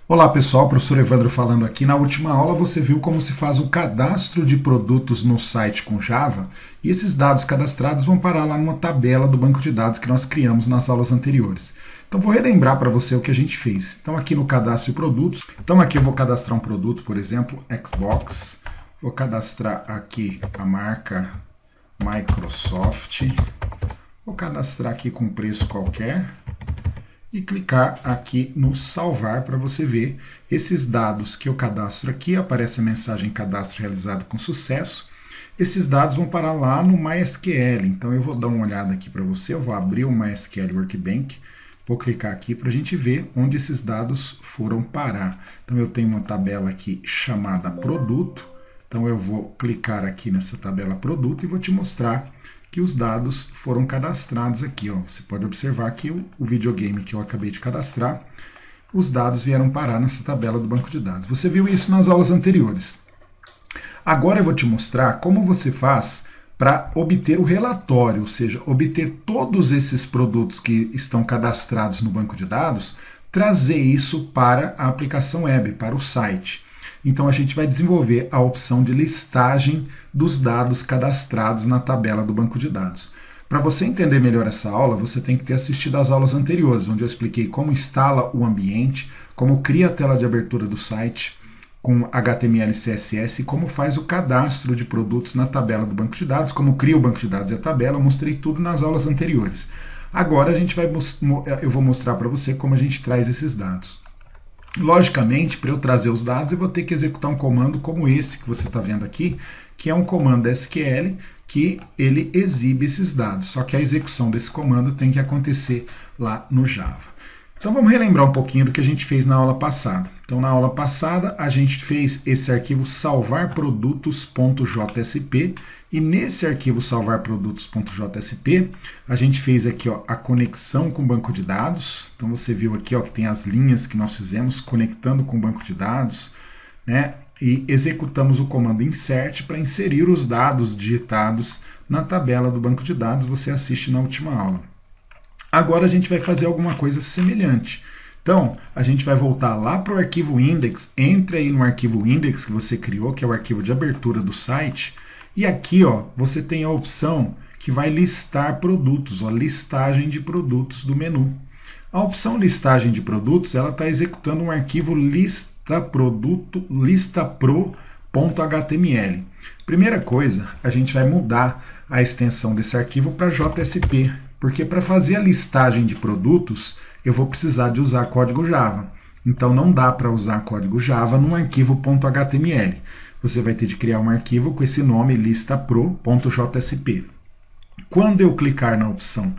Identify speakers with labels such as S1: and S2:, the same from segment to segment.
S1: Olá pessoal, professor Evandro falando aqui. Na última aula você viu como se faz o cadastro de produtos no site com Java e esses dados cadastrados vão parar lá numa tabela do banco de dados que nós criamos nas aulas anteriores. Então vou relembrar para você o que a gente fez. Então aqui no cadastro de produtos, então aqui eu vou cadastrar um produto, por exemplo, Xbox. Vou cadastrar aqui a marca Microsoft. Vou cadastrar aqui com um preço qualquer e clicar aqui no salvar para você ver esses dados que eu cadastro aqui. Aparece a mensagem cadastro realizado com sucesso. Esses dados vão parar lá no MySQL, então eu vou dar uma olhada aqui para você. Eu vou abrir o MySQL Workbench, vou clicar aqui para a gente ver onde esses dados foram parar. Então eu tenho uma tabela aqui chamada produto, então eu vou clicar aqui nessa tabela produto e vou te mostrar que os dados foram cadastrados aqui. Ó. Você pode observar que o videogame que eu acabei de cadastrar, os dados vieram parar nessa tabela do banco de dados. Você viu isso nas aulas anteriores. Agora eu vou te mostrar como você faz para obter o relatório, ou seja, obter todos esses produtos que estão cadastrados no banco de dados, trazer isso para a aplicação web, para o site. Então a gente vai desenvolver a opção de listagem dos dados cadastrados na tabela do banco de dados. Para você entender melhor essa aula, você tem que ter assistido às aulas anteriores, onde eu expliquei como instala o ambiente, como cria a tela de abertura do site com HTML e CSS e como faz o cadastro de produtos na tabela do banco de dados, como cria o banco de dados e a tabela. Eu mostrei tudo nas aulas anteriores. Agora eu vou mostrar para você como a gente traz esses dados. Logicamente, para eu trazer os dados, eu vou ter que executar um comando como esse que você está vendo aqui, que é um comando SQL que ele exibe esses dados. Só que a execução desse comando tem que acontecer lá no Java. Então vamos relembrar um pouquinho do que a gente fez na aula passada. Então na aula passada a gente fez esse arquivo salvarprodutos.jsp e nesse arquivo salvarprodutos.jsp a gente fez aqui ó, a conexão com o banco de dados. Então você viu aqui ó, que tem as linhas que nós fizemos conectando com o banco de dados, né? E executamos o comando insert para inserir os dados digitados na tabela do banco de dados. Você assiste na última aula. Agora a gente vai fazer alguma coisa semelhante. Então, a gente vai voltar lá para o arquivo index, entre aí no arquivo index que você criou, que é o arquivo de abertura do site, e aqui ó, você tem a opção que vai listar produtos, ó, listagem de produtos do menu. A opção listagem de produtos, ela está executando um arquivo listapro.html. Primeira coisa, a gente vai mudar a extensão desse arquivo para JSP, porque para fazer a listagem de produtos, eu vou precisar de usar código Java. Então não dá para usar código Java num arquivo .html. Você vai ter de criar um arquivo com esse nome listapro.jsp. Quando eu clicar na opção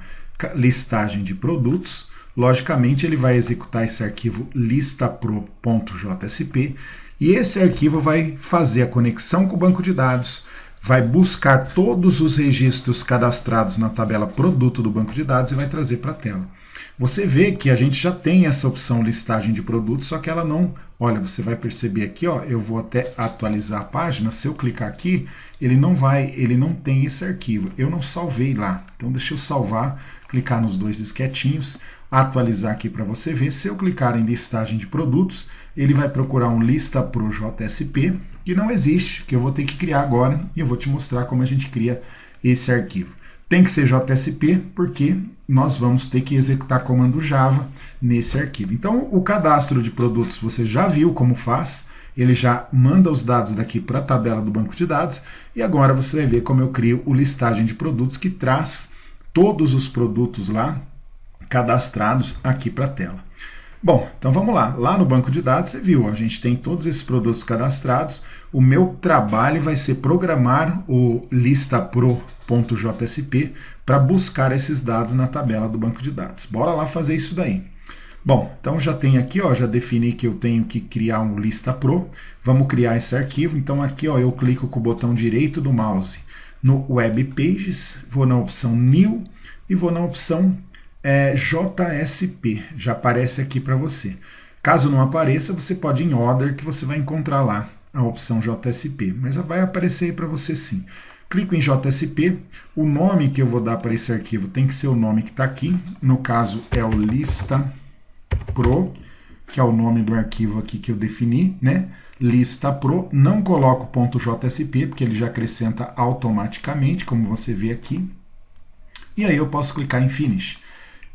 S1: listagem de produtos, logicamente ele vai executar esse arquivo listapro.jsp e esse arquivo vai fazer a conexão com o banco de dados, vai buscar todos os registros cadastrados na tabela produto do banco de dados e vai trazer para a tela. Você vê que a gente já tem essa opção listagem de produtos, só que ela não... Olha, você vai perceber aqui, ó, eu vou até atualizar a página, se eu clicar aqui, ele não tem esse arquivo, eu não salvei lá. Então deixa eu salvar, clicar nos dois disquetinhos, atualizar aqui para você ver. Se eu clicar em listagem de produtos, ele vai procurar um listapro.jsp, que não existe, que eu vou ter que criar agora, e eu vou te mostrar como a gente cria esse arquivo. Tem que ser JSP, porque nós vamos ter que executar comando Java nesse arquivo. Então, o cadastro de produtos você já viu como faz, ele já manda os dados daqui para a tabela do banco de dados, e agora você vai ver como eu crio o listagem de produtos, que traz todos os produtos lá cadastrados aqui para a tela. Bom, então vamos lá. Lá no banco de dados, você viu, a gente tem todos esses produtos cadastrados. O meu trabalho vai ser programar o listapro.jsp para buscar esses dados na tabela do banco de dados. Bora lá fazer isso daí. Bom, então já tem aqui, ó, já defini que eu tenho que criar um listapro. Vamos criar esse arquivo. Então aqui, ó, eu clico com o botão direito do mouse no Web Pages, vou na opção New e vou na opção JSP, já aparece aqui para você. Caso não apareça, você pode ir em Other, que você vai encontrar lá a opção JSP, mas vai aparecer aí para você sim. Clico em JSP, o nome que eu vou dar para esse arquivo tem que ser o nome que está aqui, no caso é o listapro, que é o nome do arquivo aqui que eu defini, né? Lista pro, não coloco .jsp, porque ele já acrescenta automaticamente, como você vê aqui. E aí eu posso clicar em Finish.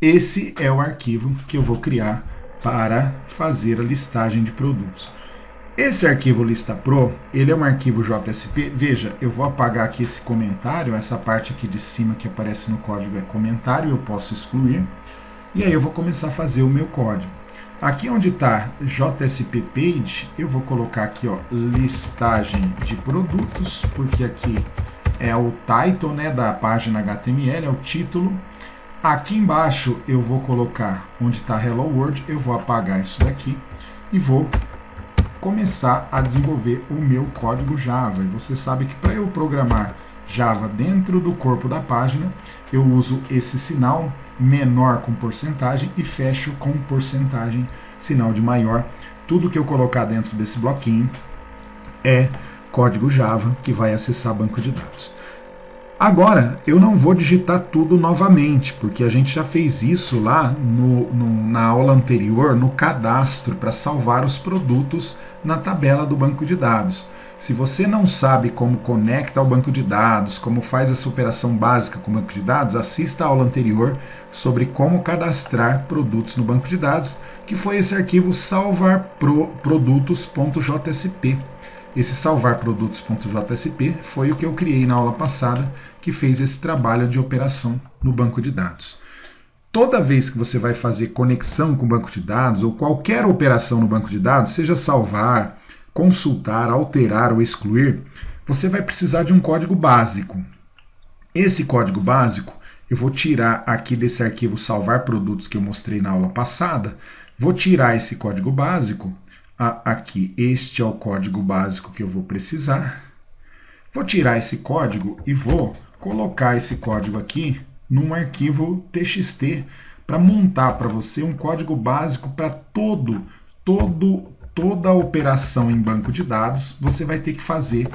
S1: Esse é o arquivo que eu vou criar para fazer a listagem de produtos. Esse arquivo lista pro, ele é um arquivo JSP. Veja, eu vou apagar aqui esse comentário, essa parte aqui de cima que aparece no código é comentário, eu posso excluir. E aí eu vou começar a fazer o meu código. Aqui onde está JSP Page, eu vou colocar aqui, ó, listagem de produtos, porque aqui é o title, né, da página HTML, é o título. Aqui embaixo eu vou colocar onde está Hello World, eu vou apagar isso daqui e vou começar a desenvolver o meu código Java. E você sabe que para eu programar Java dentro do corpo da página, eu uso esse sinal menor com porcentagem e fecho com porcentagem, sinal de maior. Tudo que eu colocar dentro desse bloquinho é código Java que vai acessar banco de dados. Agora, eu não vou digitar tudo novamente, porque a gente já fez isso lá na aula anterior, no cadastro, para salvar os produtos na tabela do banco de dados. Se você não sabe como conecta ao banco de dados, como faz essa operação básica com o banco de dados, assista a aula anterior sobre como cadastrar produtos no banco de dados, que foi esse arquivo salvarprodutos.jsp. Esse salvar produtos.jsp foi o que eu criei na aula passada, que fez esse trabalho de operação no banco de dados. Toda vez que você vai fazer conexão com o banco de dados, ou qualquer operação no banco de dados, seja salvar, consultar, alterar ou excluir, você vai precisar de um código básico. Esse código básico eu vou tirar aqui desse arquivo salvar produtos que eu mostrei na aula passada, vou tirar esse código básico. Aqui, este é o código básico que eu vou precisar. Vou tirar esse código e vou colocar esse código aqui num arquivo TXT para montar para você um código básico para toda a operação em banco de dados. Você vai ter que fazer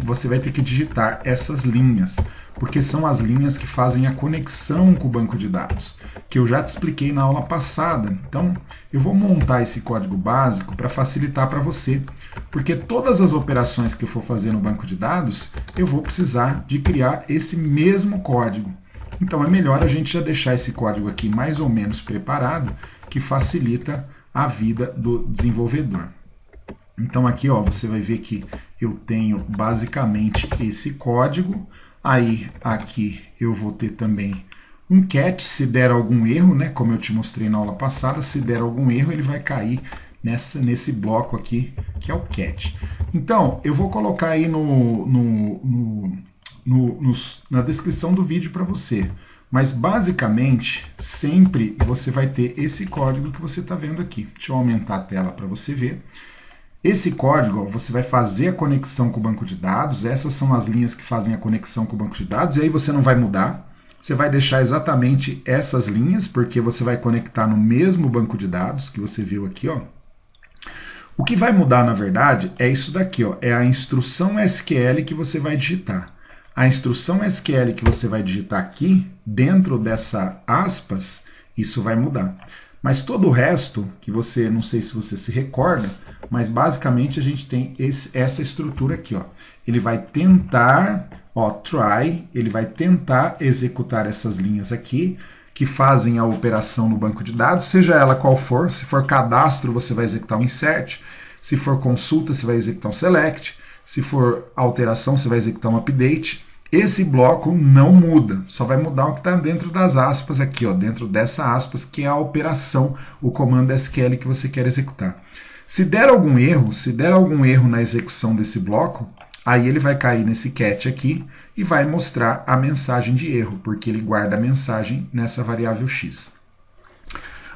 S1: você vai ter que digitar essas linhas, porque são as linhas que fazem a conexão com o banco de dados, que eu já te expliquei na aula passada. Então, eu vou montar esse código básico para facilitar para você, porque todas as operações que eu for fazer no banco de dados, eu vou precisar de criar esse mesmo código. Então, é melhor a gente já deixar esse código aqui mais ou menos preparado, que facilita a vida do desenvolvedor. Então, aqui, ó, você vai ver que eu tenho basicamente esse código. Aí, aqui eu vou ter também um cat, se der algum erro, né? Como eu te mostrei na aula passada, se der algum erro, ele vai cair nesse bloco aqui, que é o cat. Então, eu vou colocar aí na descrição do vídeo para você. Mas, basicamente, sempre você vai ter esse código que você está vendo aqui. Deixa eu aumentar a tela para você ver. Esse código, você vai fazer a conexão com o banco de dados, essas são as linhas que fazem a conexão com o banco de dados, e aí você não vai mudar, você vai deixar exatamente essas linhas, porque você vai conectar no mesmo banco de dados que você viu aqui, ó. O que vai mudar, na verdade, é isso daqui, ó, é a instrução SQL que você vai digitar. A instrução SQL que você vai digitar aqui, dentro dessa aspas, isso vai mudar. Mas todo o resto, que você, não sei se você se recorda, mas basicamente a gente tem essa estrutura aqui, ó. Ele vai tentar, ó, try, ele vai tentar executar essas linhas aqui, que fazem a operação no banco de dados, seja ela qual for. Se for cadastro, você vai executar um insert. Se for consulta, você vai executar um select. Se for alteração, você vai executar um update. Esse bloco não muda, só vai mudar o que está dentro das aspas aqui, ó, dentro dessa aspas, que é a operação, o comando SQL que você quer executar. Se der algum erro na execução desse bloco, aí ele vai cair nesse cat aqui e vai mostrar a mensagem de erro, porque ele guarda a mensagem nessa variável x.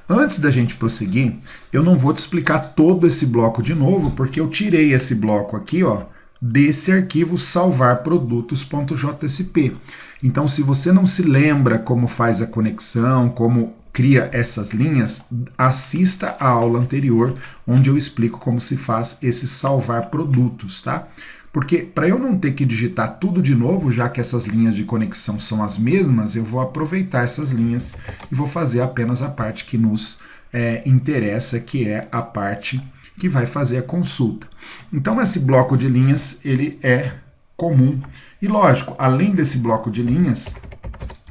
S1: Antes da gente prosseguir, eu não vou te explicar todo esse bloco de novo, porque eu tirei esse bloco aqui, ó, desse arquivo salvarprodutos.jsp. Então, se você não se lembra como faz a conexão, como cria essas linhas, assista a aula anterior, onde eu explico como se faz esse salvar produtos, tá? Porque para eu não ter que digitar tudo de novo, já que essas linhas de conexão são as mesmas, eu vou aproveitar essas linhas e vou fazer apenas a parte que nos interessa, que é a parte que vai fazer a consulta. Então esse bloco de linhas ele é comum. E lógico, além desse bloco de linhas,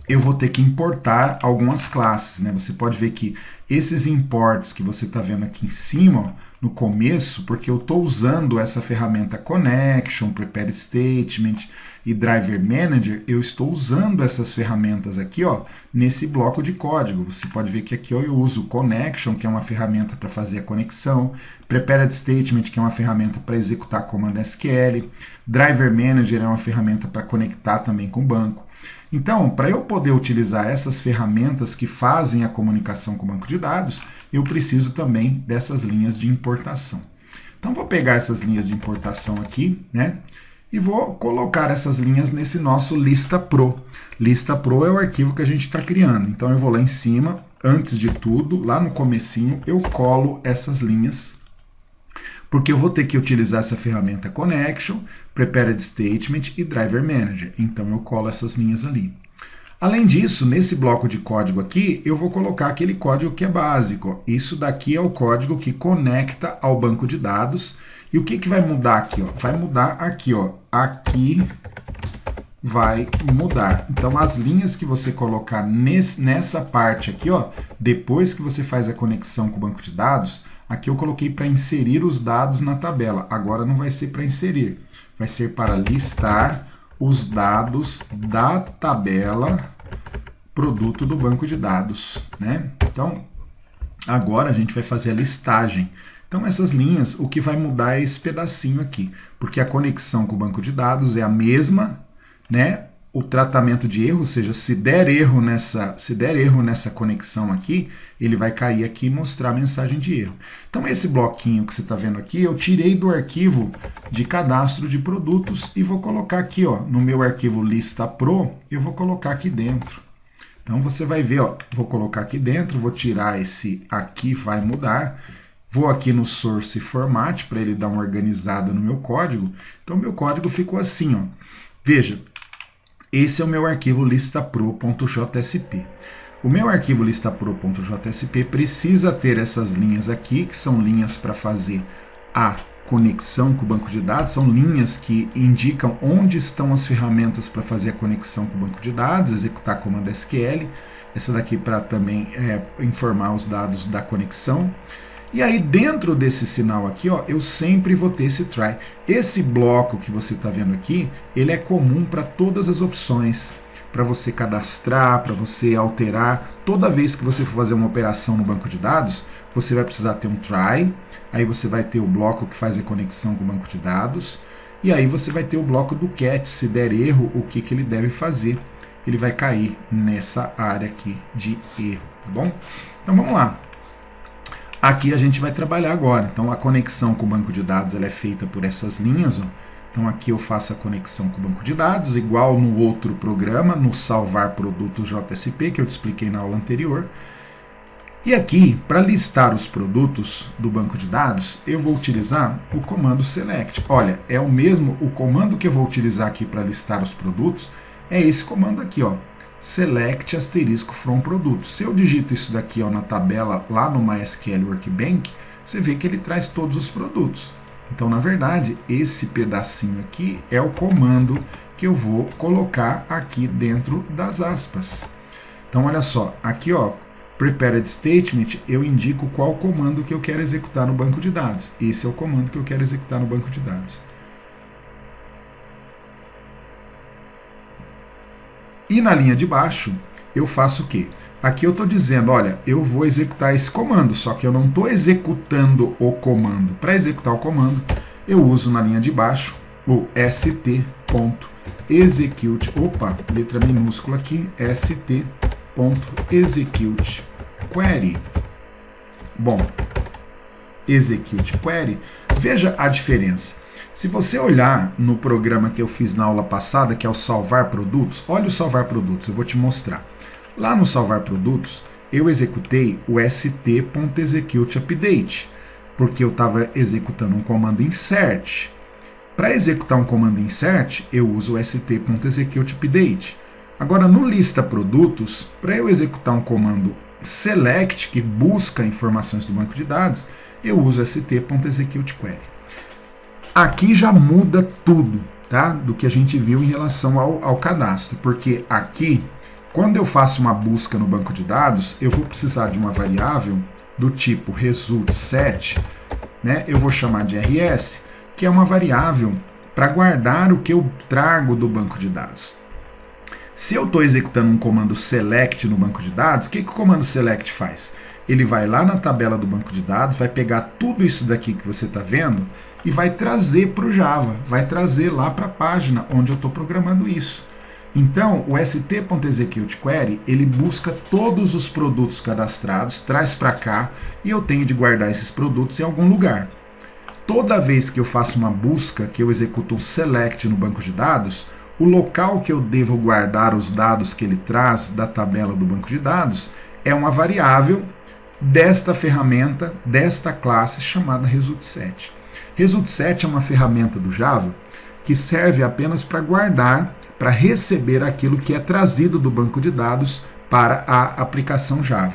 S1: eu vou ter que importar algumas classes, né? Você pode ver que esses imports que você está vendo aqui em cima, ó, no começo, porque eu estou usando essa ferramenta Connection, Prepare Statement e Driver Manager, eu estou usando essas ferramentas aqui, ó, nesse bloco de código. Você pode ver que aqui ó, eu uso Connection, que é uma ferramenta para fazer a conexão, Prepared Statement, que é uma ferramenta para executar comando SQL, Driver Manager é uma ferramenta para conectar também com o banco. Então, para eu poder utilizar essas ferramentas que fazem a comunicação com o banco de dados, eu preciso também dessas linhas de importação. Então, vou pegar essas linhas de importação aqui, né? E vou colocar essas linhas nesse nosso lista pro. Lista pro é o arquivo que a gente está criando. Então, eu vou lá em cima, antes de tudo, lá no comecinho, eu colo essas linhas, porque eu vou ter que utilizar essa ferramenta Connection, Prepared Statement e Driver Manager. Então, eu colo essas linhas ali. Além disso, nesse bloco de código aqui, eu vou colocar aquele código que é básico. Isso daqui é o código que conecta ao banco de dados. E o que vai mudar aqui? Ó? Vai mudar aqui, ó. Aqui vai mudar. Então, as linhas que você colocar nessa parte aqui, ó, depois que você faz a conexão com o banco de dados, aqui eu coloquei para inserir os dados na tabela. Agora não vai ser para inserir, vai ser para listar os dados da tabela produto do banco de dados, né? Então, agora a gente vai fazer a listagem. Então, essas linhas, o que vai mudar é esse pedacinho aqui, porque a conexão com o banco de dados é a mesma, né? O tratamento de erro, ou seja, se der erro nessa conexão aqui, ele vai cair aqui e mostrar a mensagem de erro. Então, esse bloquinho que você está vendo aqui, eu tirei do arquivo de cadastro de produtos e vou colocar aqui, ó, no meu arquivo lista pro, eu vou colocar aqui dentro. Então, você vai ver, ó, vou colocar aqui dentro, vou tirar esse aqui, vai mudar. Vou aqui no Source Format para ele dar uma organizada no meu código. Então, meu código ficou assim, ó. Veja, esse é o meu arquivo listapro.jsp. O meu arquivo listapro.jsp precisa ter essas linhas aqui, que são linhas para fazer a conexão com o banco de dados, são linhas que indicam onde estão as ferramentas para fazer a conexão com o banco de dados, executar comando SQL. Essa daqui para também informar os dados da conexão. E aí, dentro desse sinal aqui, ó, eu sempre vou ter esse try. Esse bloco que você está vendo aqui, ele é comum para todas as opções. Para você cadastrar, para você alterar. Toda vez que você for fazer uma operação no banco de dados, você vai precisar ter um try. Aí você vai ter o bloco que faz a conexão com o banco de dados. E aí você vai ter o bloco do catch. Se der erro, o que ele deve fazer? Ele vai cair nessa área aqui de erro, tá bom? Então vamos lá. Aqui a gente vai trabalhar agora. Então a conexão com o banco de dados ela é feita por essas linhas. Ó. Então aqui eu faço a conexão com o banco de dados, igual no outro programa, no salvar produtos JSP, que eu te expliquei na aula anterior. E aqui, para listar os produtos do banco de dados, eu vou utilizar o comando select. Olha, é o comando que eu vou utilizar aqui para listar os produtos, é esse comando aqui, ó. Select asterisco from produto. Se eu digito isso daqui ó, na tabela lá no MySQL Workbench, você vê que ele traz todos os produtos. Então, na verdade, esse pedacinho aqui é o comando que eu vou colocar aqui dentro das aspas. Então, olha só, aqui ó, Prepared Statement, eu indico qual comando que eu quero executar no banco de dados. Esse é o comando que eu quero executar no banco de dados. E na linha de baixo, eu faço o quê? Aqui eu estou dizendo, olha, eu vou executar esse comando, só que eu não estou executando o comando. Para executar o comando, eu uso na linha de baixo o st.execute, letra minúscula aqui, st.execute query. Bom, execute query, veja a diferença. Se você olhar no programa que eu fiz na aula passada, que é o salvar produtos, olha o salvar produtos, eu vou te mostrar. Lá no salvar produtos, eu executei o st.executeUpdate, porque eu estava executando um comando insert. Para executar um comando insert, eu uso o st.executeUpdate. Agora, no lista produtos, para eu executar um comando select, que busca informações do banco de dados, eu uso st.executeQuery. Aqui já muda tudo, tá? Do que a gente viu em relação ao cadastro, porque aqui, quando eu faço uma busca no banco de dados, eu vou precisar de uma variável do tipo resultSet, né? Eu vou chamar de rs, que é uma variável para guardar o que eu trago do banco de dados. Se eu estou executando um comando select no banco de dados, o que o comando select faz? Ele vai lá na tabela do banco de dados, vai pegar tudo isso daqui que você está vendo e vai trazer para o Java, vai trazer lá para a página onde eu estou programando isso. Então, o st.executeQuery, ele busca todos os produtos cadastrados, traz para cá e eu tenho de guardar esses produtos em algum lugar. Toda vez que eu faço uma busca, que eu executo um select no banco de dados, o local que eu devo guardar os dados que ele traz da tabela do banco de dados é uma variável desta ferramenta, desta classe chamada resultSet. ResultSet é uma ferramenta do Java que serve apenas para guardar, para receber aquilo que é trazido do banco de dados para a aplicação Java.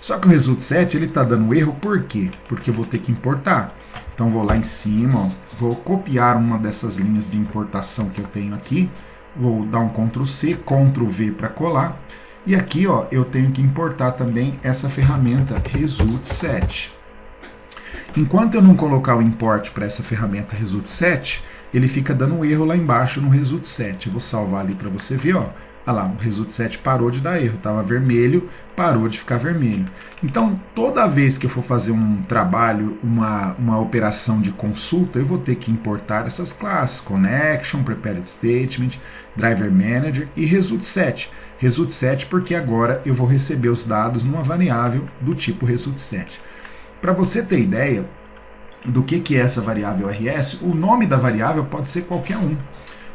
S1: Só que o resultSet ele está dando erro por quê? Porque eu vou ter que importar. Então vou lá em cima, ó, vou copiar uma dessas linhas de importação que eu tenho aqui, vou dar um Ctrl C, Ctrl V para colar, e aqui ó, eu tenho que importar também essa ferramenta resultSet. Enquanto eu não colocar o import para essa ferramenta resultSet, ele fica dando erro lá embaixo no resultSet. Eu vou salvar ali para você ver, ó. Olha lá, o resultSet parou de dar erro, estava vermelho, parou de ficar vermelho. Então, toda vez que eu for fazer um trabalho, uma operação de consulta, eu vou ter que importar essas classes, Connection, Prepared Statement, Driver Manager e resultSet. ResultSet porque agora eu vou receber os dados numa variável do tipo resultSet. Para você ter ideia do que é essa variável rs, o nome da variável pode ser qualquer um.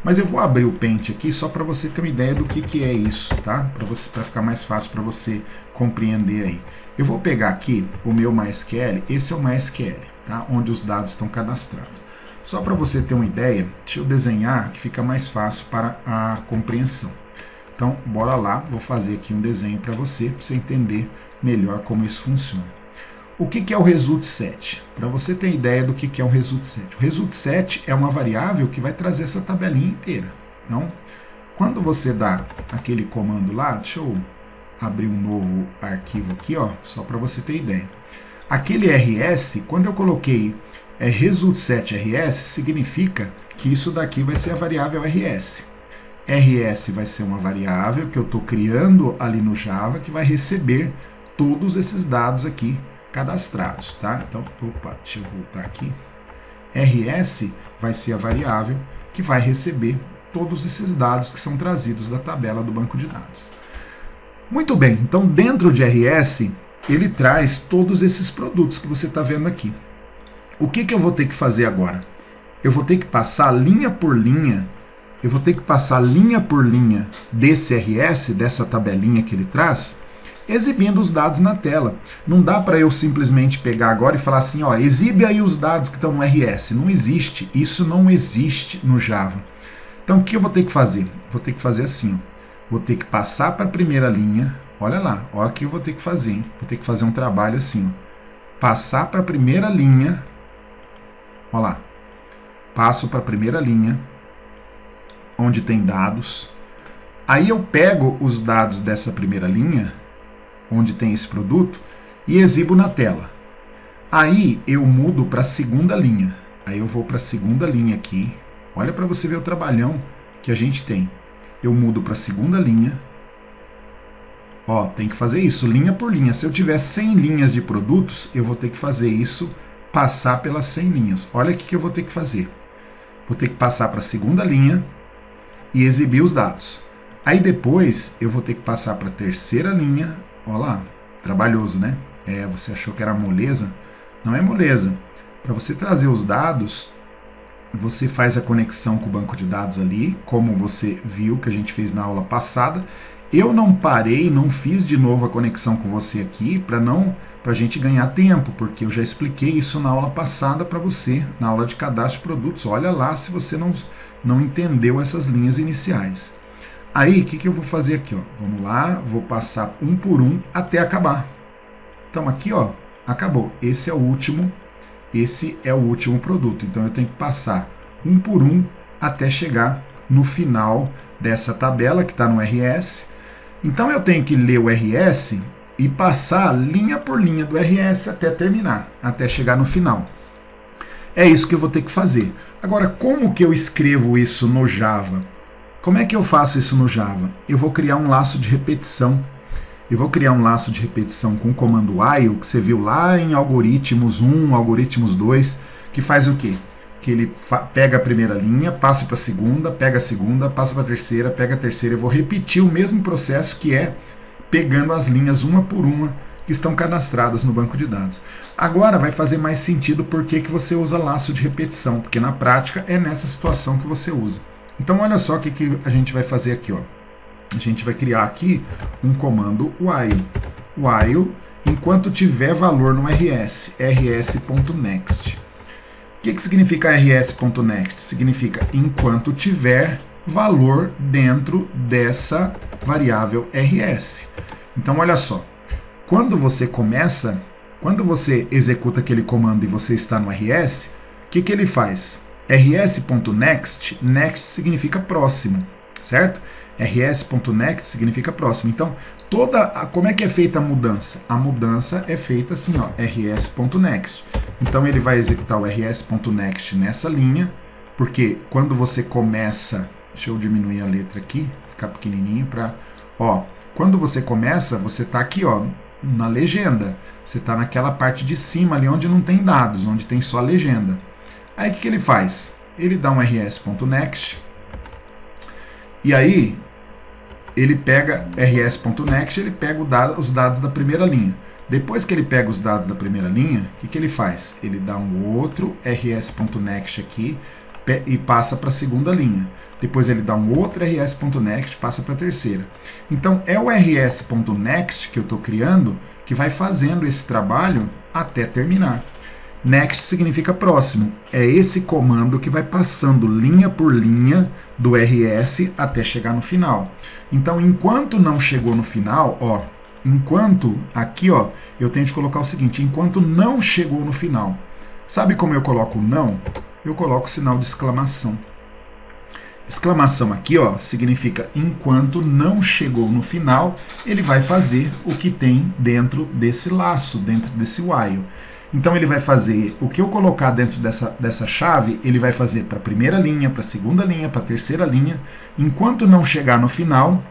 S1: Mas eu vou abrir o Paint aqui só para você ter uma ideia do que é isso, tá? Para ficar mais fácil para você compreender aí. Eu vou pegar aqui o meu MySQL, esse é o MySQL, tá? Onde os dados estão cadastrados. Só para você ter uma ideia, deixa eu desenhar que fica mais fácil para a compreensão. Então, bora lá, vou fazer aqui um desenho para você entender melhor como isso funciona. O que é o resultSet? Para você ter ideia do que é o resultSet. O resultSet é uma variável que vai trazer essa tabelinha inteira. Então, quando você dá aquele comando lá, deixa eu abrir um novo arquivo aqui, ó, só para você ter ideia. Aquele rs, quando eu coloquei resultSet rs, significa que isso daqui vai ser a variável rs. rs vai ser uma variável que eu estou criando ali no Java que vai receber todos esses dados aqui cadastrados, tá? Então, opa, deixa eu voltar aqui. rs vai ser a variável que vai receber todos esses dados que são trazidos da tabela do banco de dados. Muito bem, então dentro de rs, ele traz todos esses produtos que você está vendo aqui. O que eu vou ter que fazer agora? Eu vou ter que passar linha por linha, desse rs, dessa tabelinha que ele traz, exibindo os dados na tela. Não dá para eu simplesmente pegar agora e falar assim, ó, exibe aí os dados que estão no rs. Não existe, isso não existe no Java. Então o que eu vou ter que fazer? Vou ter que fazer assim, ó. Vou ter que passar para a primeira linha, olha lá, olha o que eu vou ter que fazer, hein? Vou ter que fazer um trabalho assim, ó. Passar para a primeira linha, olha lá, passo para a primeira linha, onde tem dados, aí eu pego os dados dessa primeira linha, onde tem esse produto, e exibo na tela. Aí eu mudo para a segunda linha. Aí eu vou para a segunda linha aqui. Olha para você ver o trabalhão que a gente tem. Eu mudo para a segunda linha. Ó, tem que fazer isso, linha por linha. Se eu tiver 100 linhas de produtos, eu vou ter que fazer isso, passar pelas 100 linhas. Olha o que eu vou ter que fazer. Vou ter que passar para a segunda linha e exibir os dados. Aí depois eu vou ter que passar para a terceira linha. Olha lá, trabalhoso, né? Você achou que era moleza? Não é moleza. Para você trazer os dados, você faz a conexão com o banco de dados ali, como você viu que a gente fez na aula passada. Eu não parei, não fiz de novo a conexão com você aqui para a gente ganhar tempo, porque eu já expliquei isso na aula passada para você, na aula de cadastro de produtos. Olha lá se você não entendeu essas linhas iniciais. Aí, o que eu vou fazer aqui? Ó? Vamos lá, vou passar um por um até acabar. Então aqui, ó, acabou. Esse é o último produto. Então eu tenho que passar um por um até chegar no final dessa tabela que está no RS. Então eu tenho que ler o RS e passar linha por linha do RS até terminar, até chegar no final. É isso que eu vou ter que fazer. Agora, como que eu escrevo isso no Java? Como é que eu faço isso no Java? Eu vou criar um laço de repetição. Eu vou criar um laço de repetição com o comando while, que você viu lá em algoritmos 1, algoritmos 2, que faz o quê? Que ele pega a primeira linha, passa para a segunda, pega a segunda, passa para a terceira, pega a terceira. Eu vou repetir o mesmo processo, que é pegando as linhas uma por uma que estão cadastradas no banco de dados. Agora vai fazer mais sentido por que você usa laço de repetição, porque na prática é nessa situação que você usa. Então olha só o que a gente vai fazer aqui. Ó. A gente vai criar aqui um comando while. While, enquanto tiver valor no rs, rs.next. O que significa rs.next? Significa enquanto tiver valor dentro dessa variável rs. Então olha só, quando você executa aquele comando e você está no rs, o que ele faz? rs.next, next significa próximo, certo? rs.next significa próximo. Então, como é que é feita a mudança? A mudança é feita assim, ó, rs.next. Então ele vai executar o rs.next nessa linha, porque quando você começa, deixa eu diminuir a letra aqui, ficar pequenininho para, ó, quando você começa, você está aqui, ó, na legenda. Você está naquela parte de cima ali onde não tem dados, onde tem só a legenda. Aí o que ele faz? Ele dá um rs.next e aí ele pega rs.next, ele pega os dados da primeira linha. Depois que ele pega os dados da primeira linha, o que ele faz? Ele dá um outro rs.next aqui e passa para a segunda linha. Depois ele dá um outro rs.next, passa para a terceira. Então é o rs.next que eu estou criando que vai fazendo esse trabalho até terminar. Next significa próximo. É esse comando que vai passando linha por linha do RS até chegar no final. Então, enquanto não chegou no final, ó, enquanto aqui, ó, eu tenho que colocar o seguinte: enquanto não chegou no final. Sabe como eu coloco não? Eu coloco o sinal de exclamação. Exclamação aqui, ó, significa enquanto não chegou no final, ele vai fazer o que tem dentro desse laço, dentro desse while. Então ele vai fazer o que eu colocar dentro dessa chave, ele vai fazer para a primeira linha, para a segunda linha, para a terceira linha. Enquanto não chegar no final,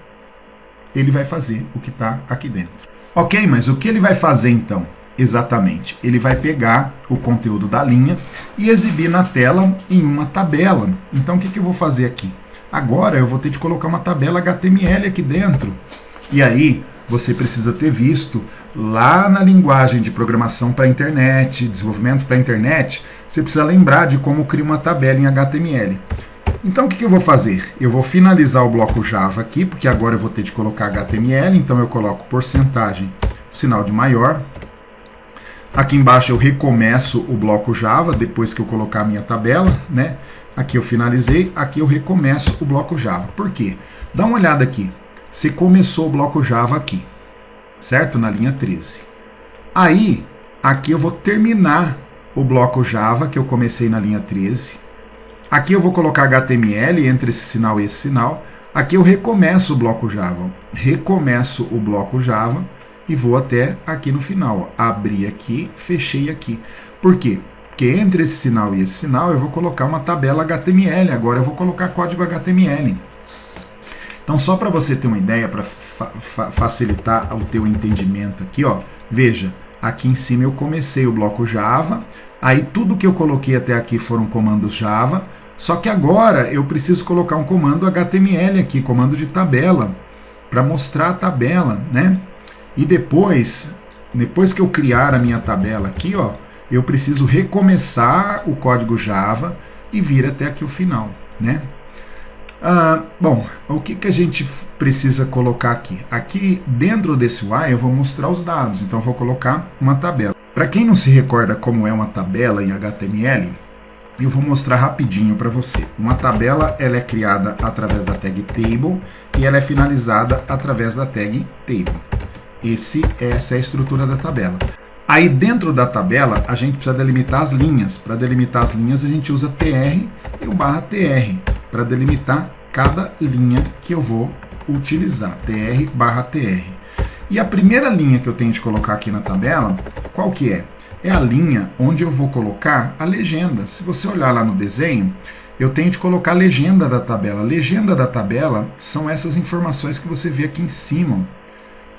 S1: ele vai fazer o que está aqui dentro. Ok, mas o que ele vai fazer então? Exatamente, ele vai pegar o conteúdo da linha e exibir na tela em uma tabela. Então o que eu vou fazer aqui? Agora eu vou ter de colocar uma tabela HTML aqui dentro. E aí você precisa ter visto lá na linguagem de programação para a internet, desenvolvimento para a internet, você precisa lembrar de como criar uma tabela em HTML. Então o que eu vou fazer? Eu vou finalizar o bloco Java aqui, porque agora eu vou ter de colocar HTML, então eu coloco porcentagem, sinal de maior. Aqui embaixo eu recomeço o bloco Java, depois que eu colocar a minha tabela, né? Aqui eu finalizei, aqui eu recomeço o bloco Java. Por quê? Dá uma olhada aqui. Você começou o bloco Java aqui, certo? Na linha 13. Aí, aqui eu vou terminar o bloco Java que eu comecei na linha 13. Aqui eu vou colocar HTML entre esse sinal e esse sinal. Aqui eu recomeço o bloco Java. Recomeço o bloco Java e vou até aqui no final. Ó. Abri aqui, fechei aqui. Por quê? Porque entre esse sinal e esse sinal eu vou colocar uma tabela HTML. Agora eu vou colocar código HTML. Então, só para você ter uma ideia, para facilitar o teu entendimento aqui, ó, veja, aqui em cima eu comecei o bloco Java, aí tudo que eu coloquei até aqui foram comandos Java, só que agora eu preciso colocar um comando HTML aqui, comando de tabela, para mostrar a tabela, né? E depois que eu criar a minha tabela aqui, ó, eu preciso recomeçar o código Java e vir até aqui o final, né? Bom, o que a gente precisa colocar aqui? Aqui dentro desse while eu vou mostrar os dados, então eu vou colocar uma tabela. Para quem não se recorda como é uma tabela em HTML, eu vou mostrar rapidinho para você. Uma tabela, ela é criada através da tag table e ela é finalizada através da tag table. Essa é a estrutura da tabela. Aí dentro da tabela a gente precisa delimitar as linhas. Para delimitar as linhas a gente usa tr e o /tr para delimitar cada linha que eu vou utilizar. tr/tr. E a primeira linha que eu tenho de colocar aqui na tabela, qual que é? É a linha onde eu vou colocar a legenda. Se você olhar lá no desenho, eu tenho de colocar a legenda da tabela. A legenda da tabela são essas informações que você vê aqui em cima,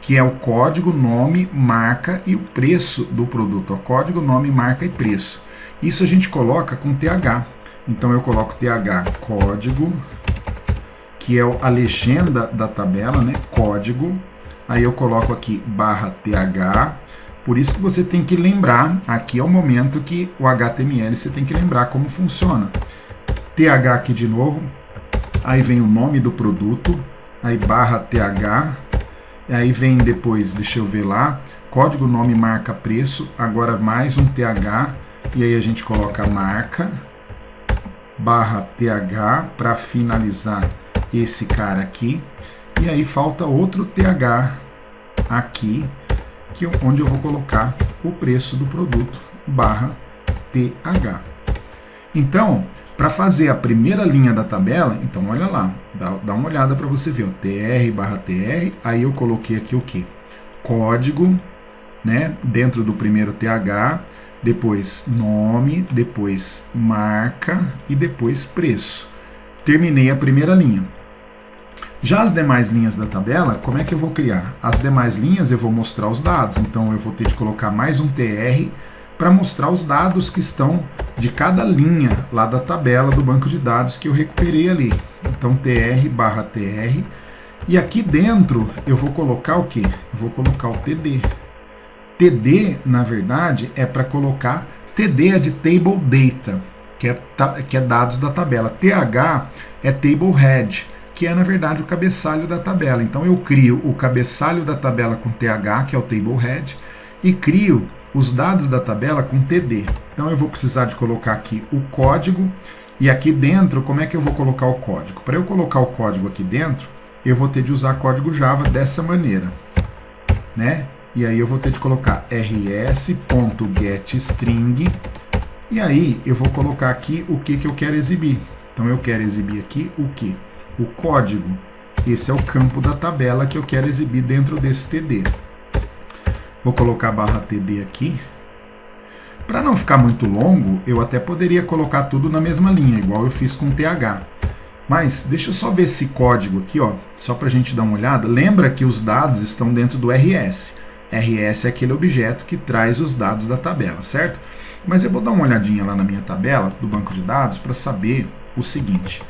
S1: que é o código, nome, marca e o preço do produto. O código, nome, marca e preço. Isso a gente coloca com TH. Então eu coloco TH código, que é a legenda da tabela, né? Código. Aí eu coloco aqui /TH. Por isso que você tem que lembrar, aqui é o momento que o HTML você tem que lembrar como funciona. TH aqui de novo, aí vem o nome do produto, aí /TH, aí vem depois, deixa eu ver lá, código, nome, marca, preço, agora mais um TH, e aí a gente coloca marca, /TH, para finalizar esse cara aqui, e aí falta outro TH aqui, onde eu vou colocar o preço do produto, /TH. Então, para fazer a primeira linha da tabela, então olha lá, dá uma olhada para você ver, ó, tr/tr, aí eu coloquei aqui o que? Código, né, dentro do primeiro TH, depois nome, depois marca e depois preço. Terminei a primeira linha. Já as demais linhas da tabela, como é que eu vou criar? As demais linhas eu vou mostrar os dados, então eu vou ter de colocar mais um tr para mostrar os dados que estão de cada linha lá da tabela do banco de dados que eu recuperei ali. Então tr/tr, e aqui dentro eu vou colocar o que? Vou colocar o td. td, na verdade, é para colocar, td é de table data, que é dados da tabela. th é table head, que é, na verdade, o cabeçalho da tabela. Então, eu crio o cabeçalho da tabela com TH, que é o table head, e crio os dados da tabela com TD. Então, eu vou precisar de colocar aqui o código, e aqui dentro, como é que eu vou colocar o código? Para eu colocar o código aqui dentro, eu vou ter de usar código Java dessa maneira, né? E aí eu vou ter de colocar rs.getString, e aí eu vou colocar aqui o que eu quero exibir. Então, eu quero exibir aqui o que? O código. Esse é o campo da tabela que eu quero exibir dentro desse TD. Vou colocar /TD aqui. Para não ficar muito longo, eu até poderia colocar tudo na mesma linha, igual eu fiz com TH. Mas deixa eu só ver esse código aqui, ó, só para a gente dar uma olhada. Lembra que os dados estão dentro do RS. RS é aquele objeto que traz os dados da tabela, certo? Mas eu vou dar uma olhadinha lá na minha tabela do banco de dados para saber o seguinte.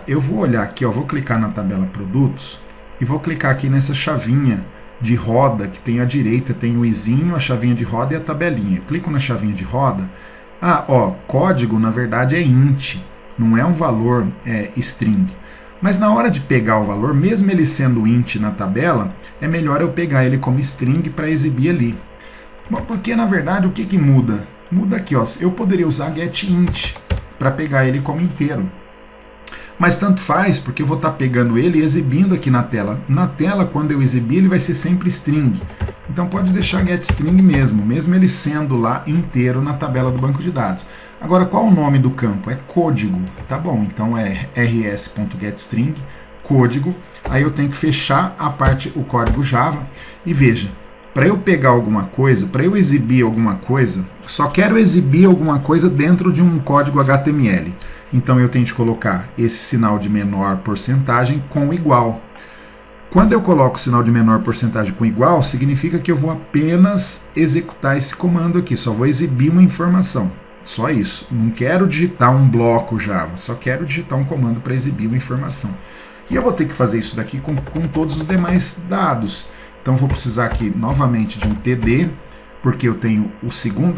S1: Eu vou olhar aqui, ó, vou clicar na tabela produtos e vou clicar aqui nessa chavinha de roda que tem à direita, tem o izinho, a chavinha de roda e a tabelinha. Eu clico na chavinha de roda. Ó, código na verdade é int, não é um valor string. Mas na hora de pegar o valor, mesmo ele sendo int na tabela, é melhor eu pegar ele como string para exibir ali. Porque na verdade o que muda? Muda aqui, ó, eu poderia usar getInt para pegar ele como inteiro. Mas tanto faz, porque eu vou estar pegando ele e exibindo aqui na tela. Na tela, quando eu exibir, ele vai ser sempre string. Então pode deixar getString mesmo ele sendo lá inteiro na tabela do banco de dados. Agora, qual o nome do campo? É código. Tá bom, então é rs.getString, código. Aí eu tenho que fechar a parte, o código Java. E veja, para eu pegar alguma coisa, para eu exibir alguma coisa, só quero exibir alguma coisa dentro de um código HTML. Então eu tenho de colocar esse sinal de menor porcentagem com igual. Quando eu coloco o sinal de menor porcentagem com igual, significa que eu vou apenas executar esse comando aqui, só vou exibir uma informação. Só isso. Não quero digitar um bloco Java, só quero digitar um comando para exibir uma informação. E eu vou ter que fazer isso daqui com todos os demais dados. Então vou precisar aqui novamente de um TD, porque eu tenho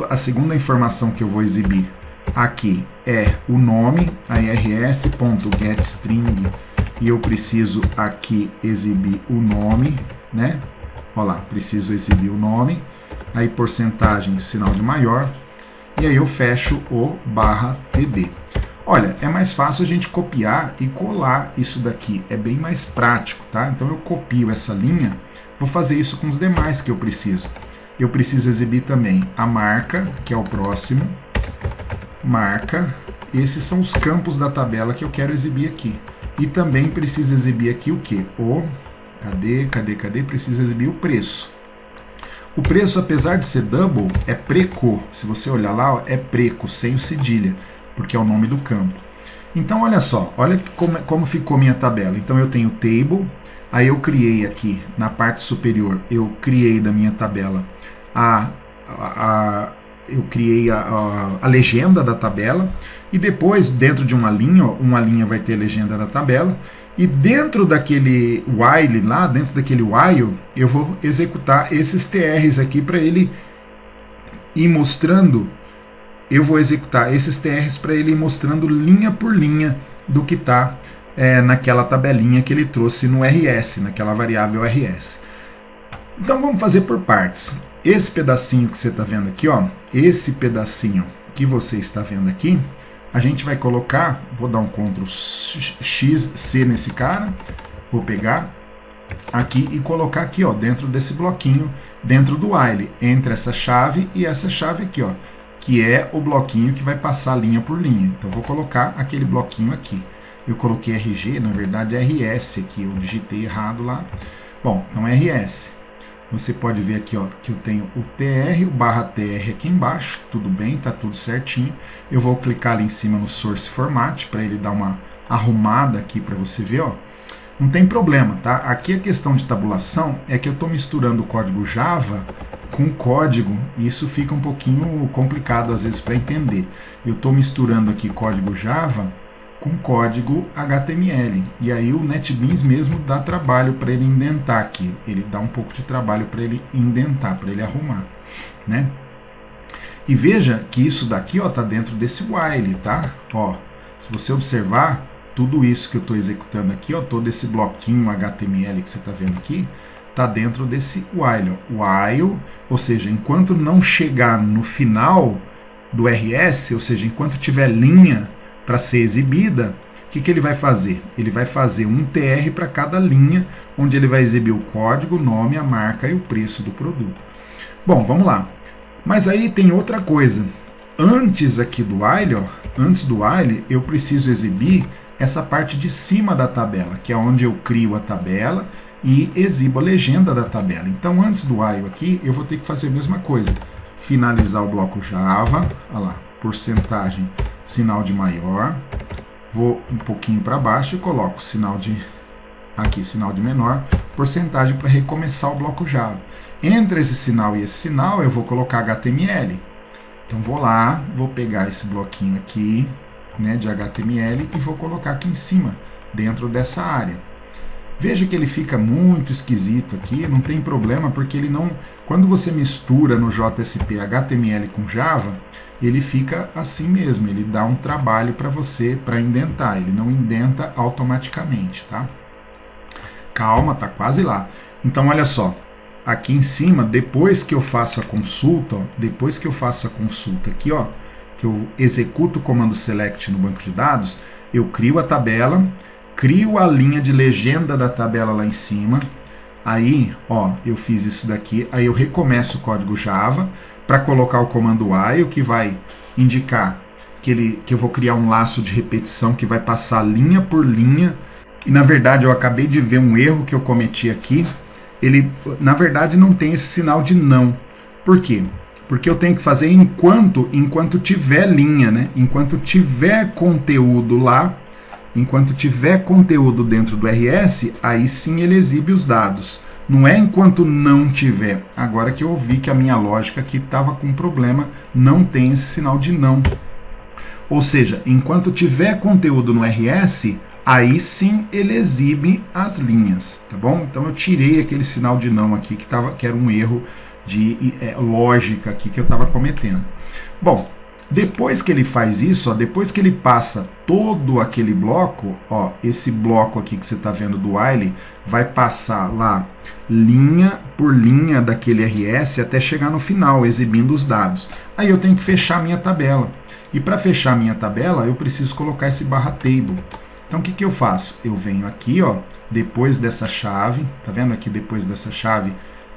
S1: a segunda informação que eu vou exibir aqui é o nome, a rs.getString, e eu preciso aqui exibir o nome, né? Olha lá, preciso exibir o nome, aí porcentagem, sinal de maior, e aí eu fecho o /tb. Olha, é mais fácil a gente copiar e colar isso daqui, é bem mais prático, tá? Então eu copio essa linha, vou fazer isso com os demais que eu preciso. Eu preciso exibir também a marca, que é o próximo, marca, esses são os campos da tabela que eu quero exibir aqui. E também preciso exibir aqui o que? Cadê? Precisa exibir o preço. O preço, apesar de ser double, é preco. Se você olhar lá, ó, é preco, sem o cedilha, porque é o nome do campo. Então, olha só, olha como ficou minha tabela. Então, eu tenho table, aí eu criei aqui, na parte superior, eu criei da minha tabela eu criei a legenda da tabela, e depois, dentro de uma linha vai ter a legenda da tabela, e dentro daquele while lá, dentro daquele while, eu vou executar esses TRs aqui para ele ir mostrando, eu vou executar esses TRs para ele ir mostrando linha por linha do que está naquela tabelinha que ele trouxe no RS, naquela variável RS. Então vamos fazer por partes. Esse pedacinho que você está vendo aqui, ó, esse pedacinho que você está vendo aqui, a gente vai colocar, vou dar um Ctrl X, C nesse cara, vou pegar aqui e colocar aqui, ó, dentro desse bloquinho, dentro do while, entre essa chave e essa chave aqui, ó, que é o bloquinho que vai passar linha por linha. Então vou colocar aquele bloquinho aqui. Eu coloquei RG, na verdade é RS aqui, eu digitei errado lá. Bom, então é RS. Você pode ver aqui, ó, que eu tenho o TR, o /tr aqui embaixo, tudo bem, tá tudo certinho. Eu vou clicar ali em cima no Source Format, para ele dar uma arrumada aqui para você ver, ó. Não tem problema, tá? Aqui a questão de tabulação é que eu estou misturando o código Java com código, e isso fica um pouquinho complicado às vezes para entender. Eu estou misturando aqui código Java com código HTML, e aí o NetBeans mesmo dá trabalho para ele indentar aqui, ele dá um pouco de trabalho para ele indentar, para ele arrumar, né? E veja que isso daqui, ó, tá dentro desse while, tá? Ó, se você observar, tudo isso que eu estou executando aqui, ó, todo esse bloquinho HTML que você está vendo aqui, tá dentro desse while, ó. While, ou seja, enquanto não chegar no final do RS, ou seja, enquanto tiver linha para ser exibida, o que ele vai fazer? Ele vai fazer um TR para cada linha, onde ele vai exibir o código, o nome, a marca e o preço do produto. Bom, vamos lá. Mas aí tem outra coisa. Antes aqui do while, ó, antes do while, eu preciso exibir essa parte de cima da tabela, que é onde eu crio a tabela e exibo a legenda da tabela. Então, antes do while aqui, eu vou ter que fazer a mesma coisa. Finalizar o bloco Java, olha lá, porcentagem, sinal de maior, vou um pouquinho para baixo e coloco sinal de menor, porcentagem para recomeçar o bloco Java. Entre esse sinal e esse sinal eu vou colocar HTML. Então vou lá, vou pegar esse bloquinho aqui, né, de HTML, e vou colocar aqui em cima, dentro dessa área. Veja que ele fica muito esquisito aqui, não tem problema, porque ele não, quando você mistura no JSP HTML com Java, ele fica assim mesmo, ele dá um trabalho para você para indentar, ele não indenta automaticamente, tá? Calma, tá quase lá. Então olha só, aqui em cima, depois que eu faço a consulta, ó, aqui, ó, que eu executo o comando select no banco de dados, eu crio a tabela, crio a linha de legenda da tabela lá em cima, aí, ó, eu fiz isso daqui, aí eu recomeço o código Java, para colocar o comando while, que vai indicar que eu vou criar um laço de repetição que vai passar linha por linha. E na verdade eu acabei de ver um erro que eu cometi aqui. Ele na verdade não tem esse sinal de não. Por quê? Porque eu tenho que fazer enquanto tiver linha, né? Enquanto tiver conteúdo lá, enquanto tiver conteúdo dentro do RS, aí sim ele exibe os dados. Não é enquanto não tiver. Agora que eu vi que a minha lógica aqui estava com problema, não tem esse sinal de não. Ou seja, enquanto tiver conteúdo no RS, aí sim ele exibe as linhas, tá bom? Então eu tirei aquele sinal de não aqui que era um erro de lógica aqui que eu estava cometendo. Bom, Depois que ele faz isso, ó, depois que ele passa todo aquele bloco, ó, esse bloco aqui que você está vendo do while, vai passar lá linha por linha daquele RS até chegar no final, exibindo os dados. Aí eu tenho que fechar minha tabela. E para fechar minha tabela, eu preciso colocar esse barra table. Então o que eu faço? Eu venho aqui, ó, depois dessa chave, tá vendo aqui depois dessa chave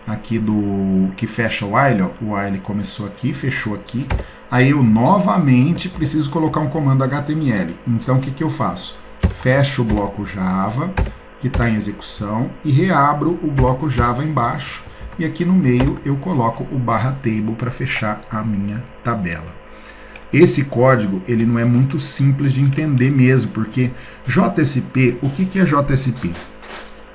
S1: aqui do que fecha o while, ó, o while começou aqui, fechou aqui. Aí eu novamente preciso colocar um comando HTML. Então o que eu faço? Fecho o bloco Java, que está em execução, e reabro o bloco Java embaixo. E aqui no meio eu coloco o barra table para fechar a minha tabela. Esse código ele não é muito simples de entender mesmo, porque JSP, o que é JSP?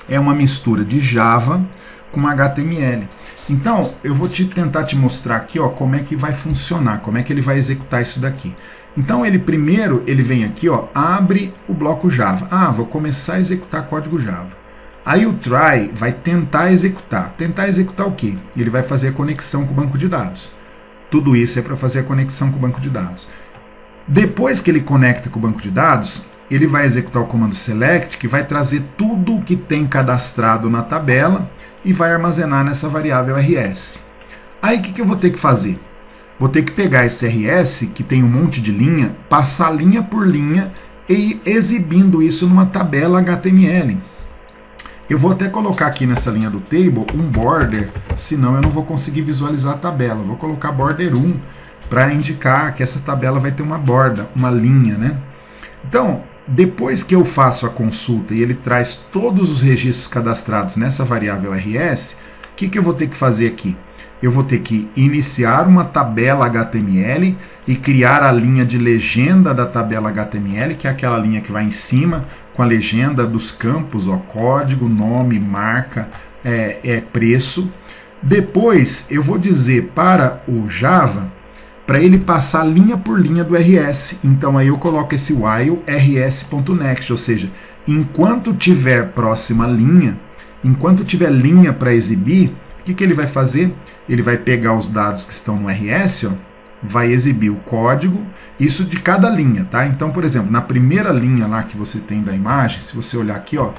S1: É uma mistura de Java com HTML. Então, eu vou tentar te mostrar aqui, ó, como é que vai funcionar, como é que ele vai executar isso daqui. Então, primeiro ele vem aqui, ó, abre o bloco Java. Ah, vou começar a executar código Java. Aí o try vai tentar executar. Tentar executar o quê? Ele vai fazer a conexão com o banco de dados. Tudo isso é para fazer a conexão com o banco de dados. Depois que ele conecta com o banco de dados, ele vai executar o comando select, que vai trazer tudo o que tem cadastrado na tabela e vai armazenar nessa variável RS. Aí o que eu vou ter que fazer? Vou ter que pegar esse RS, que tem um monte de linha, passar linha por linha e exibindo isso numa tabela HTML. Eu vou até colocar aqui nessa linha do table um border, senão eu não vou conseguir visualizar a tabela. Vou colocar border 1 para indicar que essa tabela vai ter uma borda, uma linha, né? Então, depois que eu faço a consulta e ele traz todos os registros cadastrados nessa variável RS, o que eu vou ter que fazer aqui? Eu vou ter que iniciar uma tabela HTML e criar a linha de legenda da tabela HTML, que é aquela linha que vai em cima com a legenda dos campos, ó, código, nome, marca, preço. Depois eu vou dizer para o Java para ele passar linha por linha do RS. Então aí eu coloco esse while rs.next, ou seja, enquanto tiver próxima linha, enquanto tiver linha para exibir, o que ele vai fazer? Ele vai pegar os dados que estão no RS, ó, vai exibir o código, isso de cada linha, tá? Então, por exemplo, na primeira linha lá que você tem da imagem, se você olhar aqui, ó,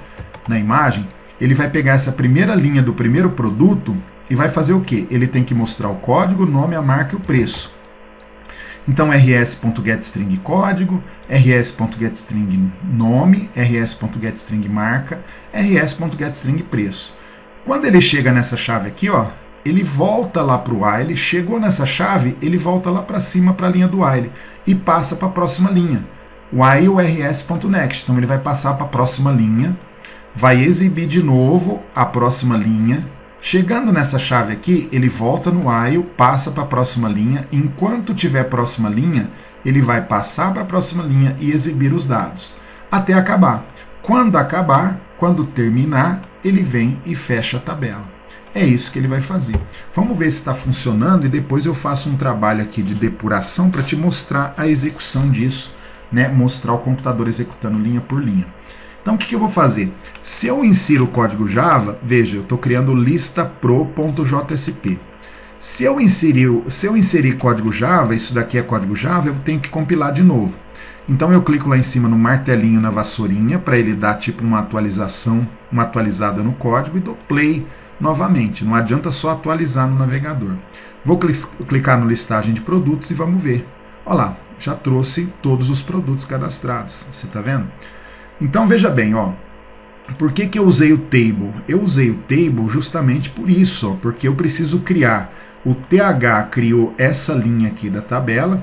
S1: na imagem, ele vai pegar essa primeira linha do primeiro produto e vai fazer o quê? Ele tem que mostrar o código, o nome, a marca e o preço. Então, rs.getString código, rs.getString nome, rs.getString marca, rs.getString preço. Quando ele chega nessa chave aqui, ó, ele volta lá para o while, chegou nessa chave, ele volta lá para cima para a linha do while e passa para a próxima linha, while rs.next. Então ele vai passar para a próxima linha, vai exibir de novo a próxima linha. Chegando nessa chave aqui, ele volta no while, passa para a próxima linha. Enquanto tiver próxima linha, ele vai passar para a próxima linha e exibir os dados, até acabar. Quando acabar, quando terminar, ele vem e fecha a tabela. É isso que ele vai fazer. Vamos ver se está funcionando e depois eu faço um trabalho aqui de depuração para te mostrar a execução disso, né? Mostrar o computador executando linha por linha. Então o que eu vou fazer? Se eu insiro o código Java, veja, eu estou criando lista pro.jsp. Se eu inserir código Java, isso daqui é código Java, eu tenho que compilar de novo. Então eu clico lá em cima no martelinho na vassourinha para ele dar tipo uma atualização, uma atualizada no código e dou play novamente. Não adianta só atualizar no navegador. Vou clicar no listagem de produtos e vamos ver. Olha lá, já trouxe todos os produtos cadastrados. Você está vendo? Então veja bem, ó. Por que eu usei o table? Eu usei o table justamente por isso, ó, porque eu preciso criar. O TH criou essa linha aqui da tabela.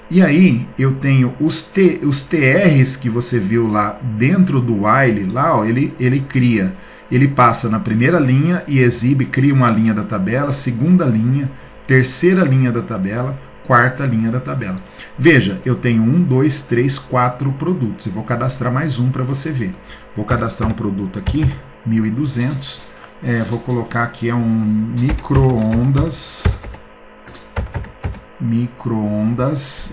S1: E aí eu tenho os TRs que você viu lá dentro do while, lá, ó, ele cria. Ele passa na primeira linha e exibe, cria uma linha da tabela, segunda linha, terceira linha da tabela, quarta linha da tabela. Veja, eu tenho 1, 2, 3, 4 produtos. Eu vou cadastrar mais um para você ver. Vou cadastrar um produto aqui, 1.200. Vou colocar aqui um micro-ondas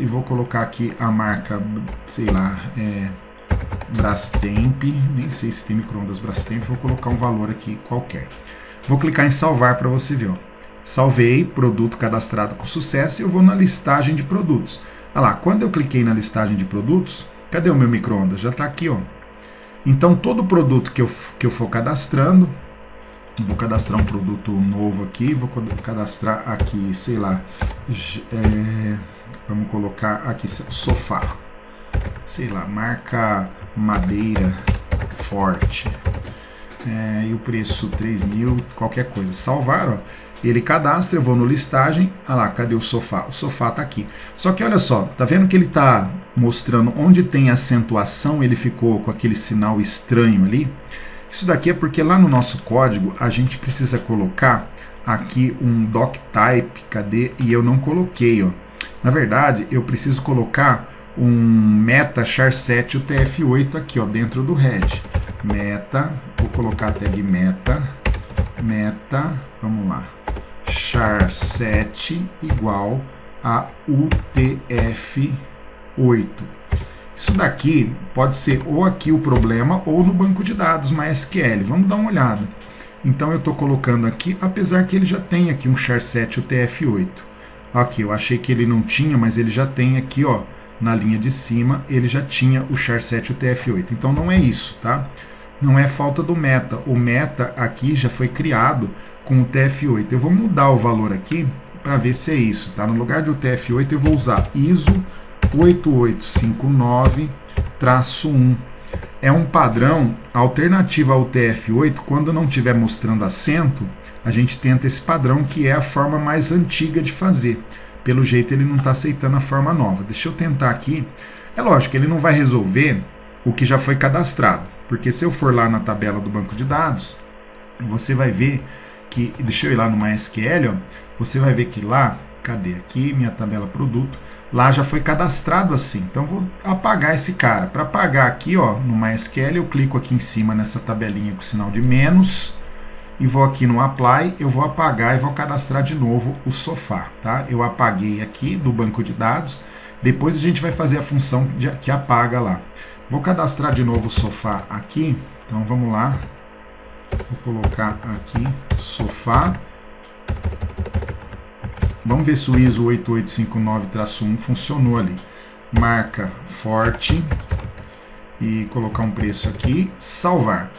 S1: e vou colocar aqui a marca, sei lá, Brastemp, nem sei se tem micro-ondas Brastemp, vou colocar um valor aqui qualquer. Vou clicar em salvar para você ver, ó. Salvei, produto cadastrado com sucesso, e eu vou na listagem de produtos. Olha lá, quando eu cliquei na listagem de produtos, cadê o meu micro-ondas? Já está aqui, ó. Então, todo produto que eu for cadastrando, vou cadastrar um produto novo aqui, vou cadastrar aqui, sei lá, vamos colocar aqui, sofá, sei lá, marca madeira forte, e o preço 3.000, qualquer coisa, salvar, ó, ele cadastra, eu vou no listagem, ah lá, cadê o sofá? O sofá tá aqui. Só que olha só, tá vendo que ele tá mostrando onde tem acentuação, ele ficou com aquele sinal estranho ali? Isso daqui é porque lá no nosso código a gente precisa colocar aqui um doctype, cadê? E eu não coloquei, ó. Na verdade, eu preciso colocar um meta char7 UTF-8 aqui, ó, dentro do head. Meta, vou colocar a tag meta, vamos lá, char7 igual a UTF-8. Isso daqui pode ser ou aqui o problema ou no banco de dados MySQL. Vamos dar uma olhada. Então eu estou colocando aqui, apesar que ele já tem aqui um char7 UTF-8. Aqui, eu achei que ele não tinha, mas ele já tem aqui, ó, na linha de cima, ele já tinha o char7 UTF-8. Então não é isso, tá? Não é falta do meta. O meta aqui já foi criado com o UTF-8. Eu vou mudar o valor aqui para ver se é isso, tá? No lugar de UTF-8 eu vou usar ISO 8859-1. É um padrão alternativo ao UTF-8. Quando não estiver mostrando acento, a gente tenta esse padrão, que é a forma mais antiga de fazer. Pelo jeito ele não está aceitando a forma nova. Deixa eu tentar aqui. É lógico, ele não vai resolver o que já foi cadastrado, porque se eu for lá na tabela do banco de dados, você vai ver que, deixa eu ir lá no MySQL, ó, você vai ver que lá, cadê aqui minha tabela produto, lá já foi cadastrado assim. Então vou apagar esse cara. Para apagar aqui, ó, no MySQL, eu clico aqui em cima nessa tabelinha com o sinal de menos e vou aqui no Apply, eu vou apagar e vou cadastrar de novo o sofá, tá? Eu apaguei aqui do banco de dados, depois a gente vai fazer a função que apaga lá. Vou cadastrar de novo o sofá aqui, então vamos lá, vou colocar aqui sofá, vamos ver se o ISO 8859-1 funcionou ali, marca forte e colocar um preço aqui, salvar.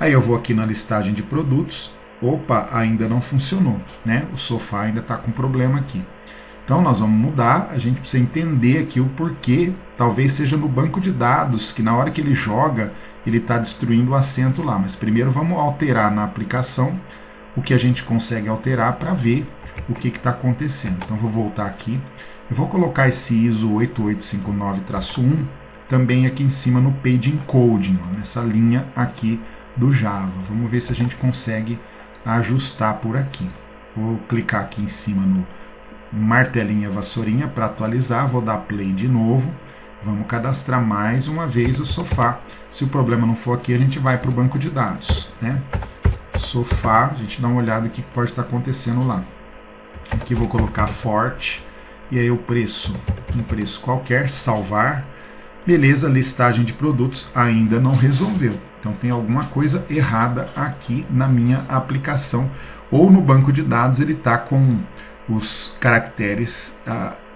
S1: Aí eu vou aqui na listagem de produtos, opa, ainda não funcionou, né? O sofá ainda está com problema aqui. Então nós vamos mudar, a gente precisa entender aqui o porquê, talvez seja no banco de dados, que na hora que ele joga, ele está destruindo o assento lá. Mas primeiro vamos alterar na aplicação o que a gente consegue alterar para ver o que está acontecendo. Então vou voltar aqui, eu vou colocar esse ISO 8859-1 também aqui em cima no Page Encoding, ó, nessa linha aqui do Java. Vamos ver se a gente consegue ajustar por aqui. Vou clicar aqui em cima no martelinha vassourinha para atualizar, vou dar play de novo, vamos cadastrar mais uma vez o sofá. Se o problema não for aqui, a gente vai para o banco de dados, né? Sofá, a gente dá uma olhada no que pode estar acontecendo lá. Aqui vou colocar forte, e aí o preço, um preço qualquer, salvar. Beleza, listagem de produtos ainda não resolveu. Então tem alguma coisa errada aqui na minha aplicação. Ou no banco de dados ele está com os caracteres,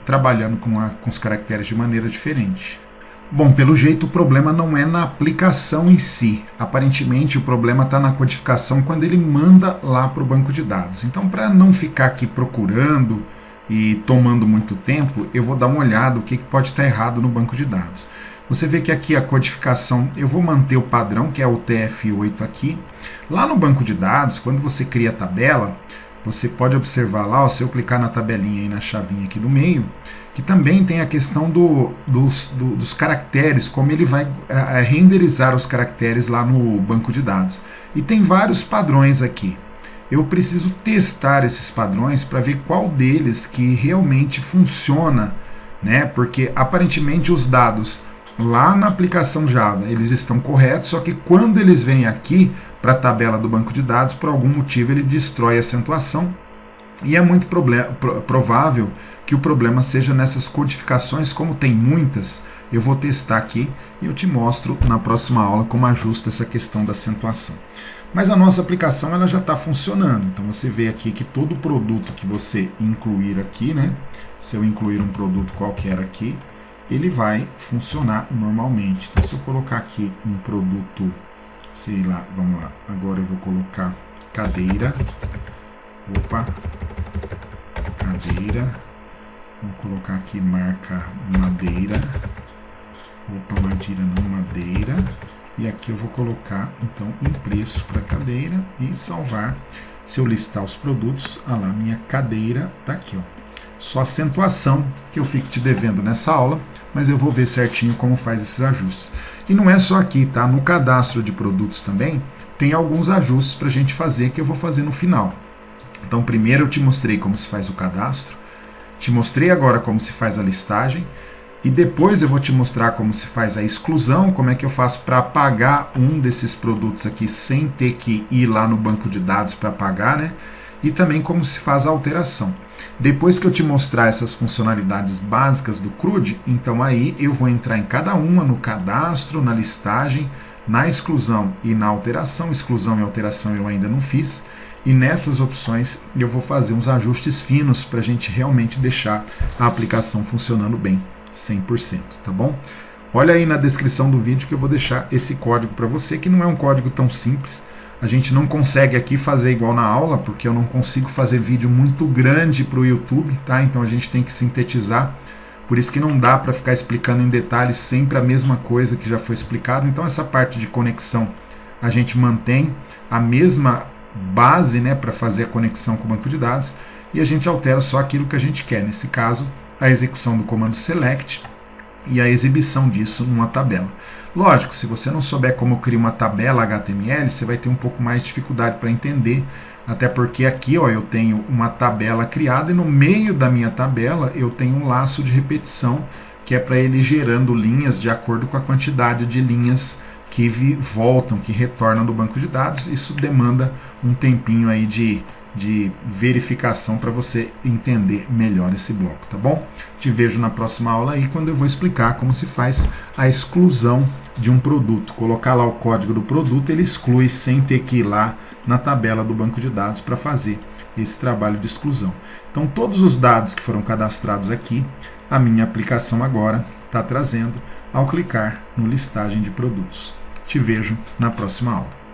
S1: trabalhando com os caracteres de maneira diferente. Bom, pelo jeito o problema não é na aplicação em si. Aparentemente o problema está na codificação quando ele manda lá para o banco de dados. Então, para não ficar aqui procurando e tomando muito tempo, eu vou dar uma olhada o que pode estar errado no banco de dados. Você vê que aqui a codificação, eu vou manter o padrão, que é o TF8 aqui. Lá no banco de dados, quando você cria a tabela, você pode observar lá, ó, se eu clicar na tabelinha aí na chavinha aqui do meio, que também tem a questão dos caracteres, como ele vai renderizar os caracteres lá no banco de dados. E tem vários padrões aqui. Eu preciso testar esses padrões para ver qual deles que realmente funciona, né? Porque aparentemente os dados lá na aplicação Java eles estão corretos, só que quando eles vêm aqui para a tabela do banco de dados, por algum motivo ele destrói a acentuação E é muito provável que o problema seja nessas codificações, como tem muitas, eu vou testar aqui e eu te mostro na próxima aula como ajusta essa questão da acentuação. Mas a nossa aplicação ela já está funcionando, então você vê aqui que todo produto que você incluir aqui, né, se eu incluir um produto qualquer aqui, ele vai funcionar normalmente. Então se eu colocar aqui um produto, sei lá, vamos lá, agora eu vou colocar cadeira, cadeira, vou colocar aqui marca madeira, madeira, e aqui eu vou colocar então um preço para cadeira e salvar. Se eu listar os produtos, lá, minha cadeira tá aqui, ó. Só acentuação que eu fico te devendo nessa aula, mas eu vou ver certinho como faz esses ajustes. E não é só aqui, tá? No cadastro de produtos também tem alguns ajustes para a gente fazer que eu vou fazer no final. Então primeiro eu te mostrei como se faz o cadastro, te mostrei agora como se faz a listagem, e depois eu vou te mostrar como se faz a exclusão, como é que eu faço para apagar um desses produtos aqui sem ter que ir lá no banco de dados para apagar, né? E também como se faz a alteração. Depois que eu te mostrar essas funcionalidades básicas do CRUD, então aí eu vou entrar em cada uma, no cadastro, na listagem, na exclusão e na alteração. Exclusão e alteração eu ainda não fiz. E nessas opções eu vou fazer uns ajustes finos para a gente realmente deixar a aplicação funcionando bem, 100%, tá bom? Olha aí na descrição do vídeo que eu vou deixar esse código para você, que não é um código tão simples. A gente não consegue aqui fazer igual na aula, porque eu não consigo fazer vídeo muito grande para o YouTube, tá? Então a gente tem que sintetizar, por isso que não dá para ficar explicando em detalhes sempre a mesma coisa que já foi explicado. Então essa parte de conexão a gente mantém a mesma base, né, para fazer a conexão com o banco de dados, e a gente altera só aquilo que a gente quer, nesse caso a execução do comando select e a exibição disso numa tabela. Lógico, se você não souber como criar uma tabela HTML, você vai ter um pouco mais de dificuldade para entender, até porque aqui, ó, eu tenho uma tabela criada e no meio da minha tabela eu tenho um laço de repetição, que é para ele gerando linhas de acordo com a quantidade de linhas que voltam, que retornam do banco de dados. Isso demanda um tempinho aí de verificação para você entender melhor esse bloco, tá bom? Te vejo na próxima aula aí, quando eu vou explicar como se faz a exclusão de um produto. Colocar lá o código do produto, ele exclui sem ter que ir lá na tabela do banco de dados para fazer esse trabalho de exclusão. Então todos os dados que foram cadastrados aqui, a minha aplicação agora está trazendo ao clicar no listagem de produtos. Te vejo na próxima aula.